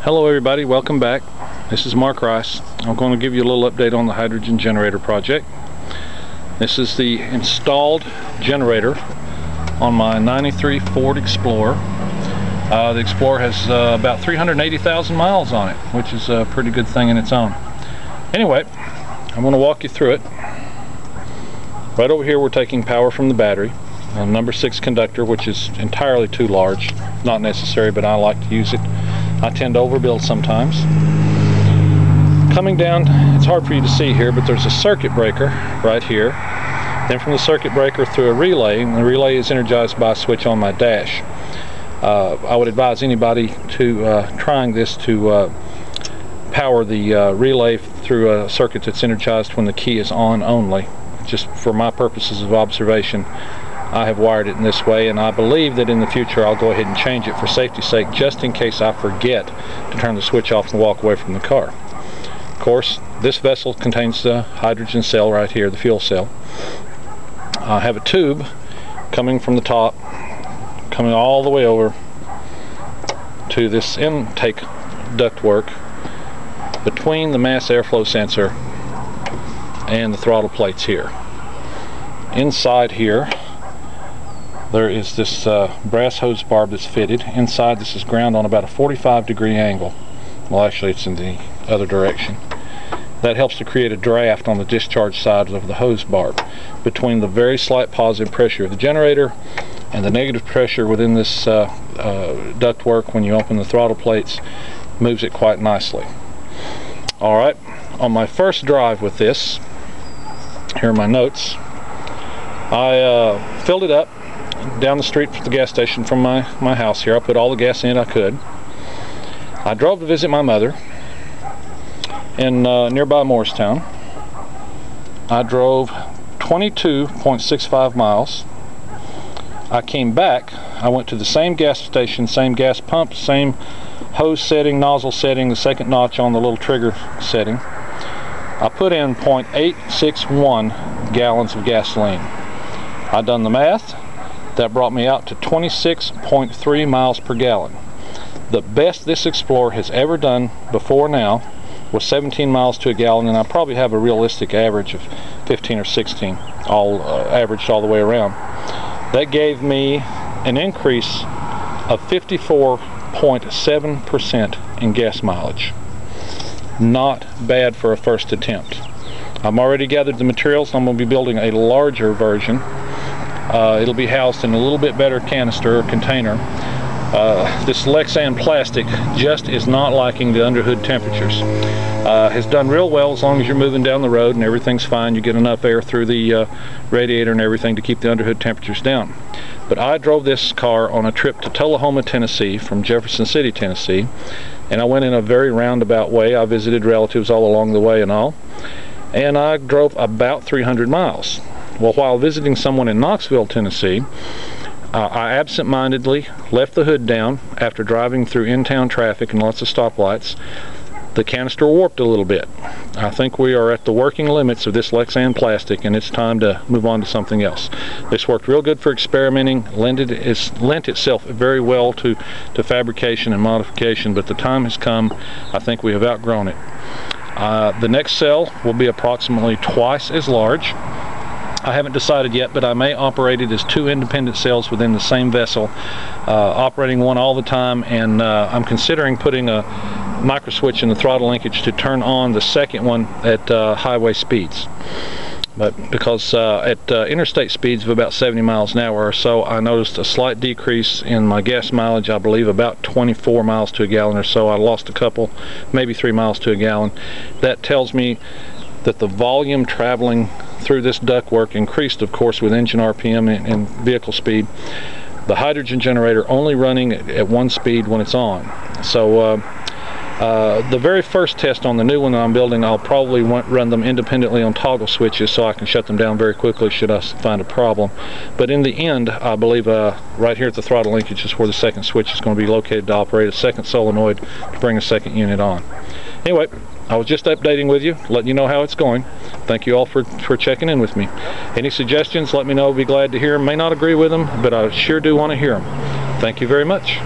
Hello everybody, welcome back. This is car.I. I'm going to give you a little update on the hydrogen generator project. This is the installed generator on my 93 Ford Explorer. The Explorer has about 380,000 miles on it, which is a pretty good thing in its own. Anyway, I'm going to walk you through it. Right over here we're taking power from the battery, a number 6 conductor, which is entirely too large. Not necessary, but I like to use it. I tend to overbuild sometimes. Coming down, it's hard for you to see here, but there's a circuit breaker right here. Then from the circuit breaker through a relay, and the relay is energized by a switch on my dash. I would advise anybody to trying this to power the relay through a circuit that's energized when the key is on only. Just for my purposes of observation, I have wired it in this way, and I believe that in the future I'll go ahead and change it for safety's sake, just in case I forget to turn the switch off and walk away from the car. Of course, this vessel contains the hydrogen cell right here, the fuel cell. I have a tube coming from the top, coming all the way over to this intake ductwork between the mass airflow sensor and the throttle plates here. Inside here there is this brass hose barb that's fitted. Inside this is ground on about a 45-degree angle. Well, actually it's in the other direction. That helps to create a draft on the discharge side of the hose barb between the very slight positive pressure of the generator and the negative pressure within this ductwork. When you open the throttle plates, moves it quite nicely. Alright, on my first drive with this, here are my notes. I filled it up down the street from the gas station from my house here. I put all the gas in it I could. I drove to visit my mother in nearby Morristown. I drove 22.65 miles. I came back. I went to the same gas station, same gas pump, same hose setting, nozzle setting, the second notch on the little trigger setting. I put in 0.861 gallons of gasoline. I done the math. That brought me out to 26.3 miles per gallon. The best this Explorer has ever done before now was 17 miles to a gallon, and I probably have a realistic average of 15 or 16, all averaged all the way around. That gave me an increase of 54.7% in gas mileage. Not bad for a first attempt. I've already gathered the materials. I'm going to be building a larger version. It'll be housed in a little bit better canister or container. This Lexan plastic just is not liking the underhood temperatures. Has done real well as long as you're moving down the road and everything's fine. You get enough air through the radiator and everything to keep the underhood temperatures down. But I drove this car on a trip to Tullahoma, Tennessee from Jefferson City, Tennessee, and I went in a very roundabout way. I visited relatives all along the way and all, and I drove about 300 miles. Well, while visiting someone in Knoxville, Tennessee, I absent-mindedly left the hood down after driving through in-town traffic and lots of stoplights. The canister warped a little bit. I think we are at the working limits of this Lexan plastic, and it's time to move on to something else. This worked real good for experimenting, lent itself very well to fabrication and modification, but the time has come. I think we have outgrown it. The next cell will be approximately twice as large. I haven't decided yet, but I may operate it as 2 independent cells within the same vessel, operating one all the time, and I'm considering putting a micro switch in the throttle linkage to turn on the second one at highway speeds. But because at interstate speeds of about 70 miles an hour or so, I noticed a slight decrease in my gas mileage. I believe about 24 miles to a gallon or so. I lost a couple, maybe 3 miles to a gallon. That tells me that the volume traveling through this ductwork increased, of course, with engine RPM and vehicle speed. The hydrogen generator only running at 1 speed when it's on. So the very first test on the new one that I'm building, I'll probably run them independently on toggle switches so I can shut them down very quickly should I find a problem. But in the end, I believe right here at the throttle linkage is where the second switch is going to be located to operate a second solenoid to bring a second unit on. Anyway, I was just updating with you, letting you know how it's going. Thank you all for checking in with me. Any suggestions, let me know. I'll be glad to hear them. May not agree with them, but I sure do want to hear them. Thank you very much.